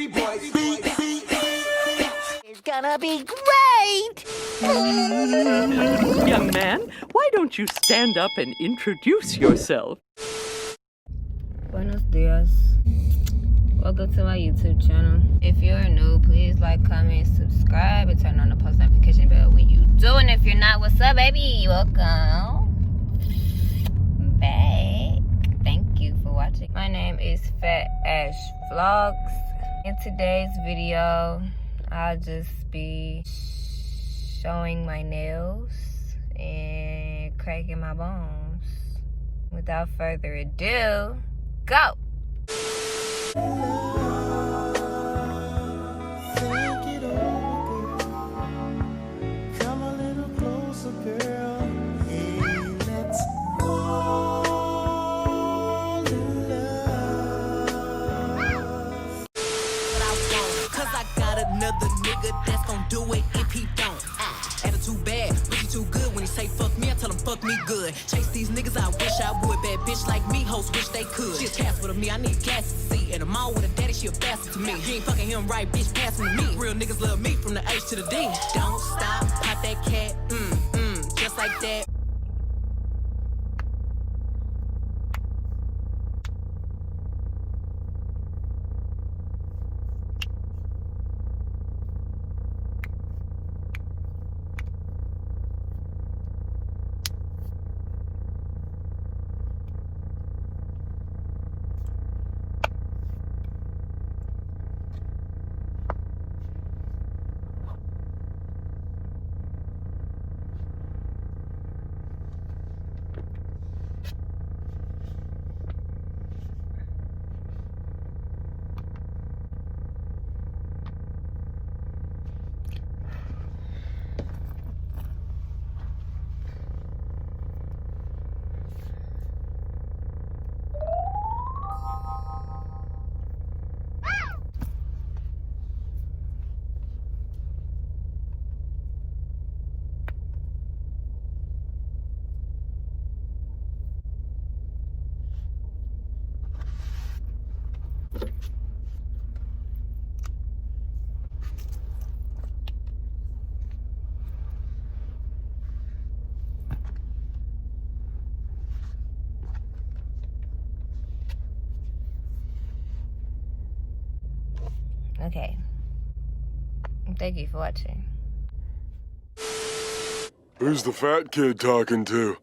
It's gonna be great! Young man, why don't you stand up and introduce yourself? Buenos dias. Welcome to my YouTube channel. If you're new, please like, comment, subscribe, and turn on the post notification bell when you do. And if you're not, what's up, baby? Welcome back. Thank you for watching. My name is Fat Ash Vlogs. In today's video, I'll just be showing my nails and cracking my bones. Without further ado, go! Come a little closer, girl. Hey, let's fall in love. Cause I got another nigga that's gon' do it if he don't. Attitude bad, but he too good. When he say fuck me, I tell him fuck me good. Chase these niggas, I wish I would. Bad bitch like me, hoes wish they could. She a task with me, I need gas to see. And I'm all with a daddy, she a bastard to me. You ain't fucking him right, bitch, pass him to me. Real niggas love me from the H to the D. Don't stop, pop that cat, just like that. Okay. Thank you for watching. Who's the fat kid talking to?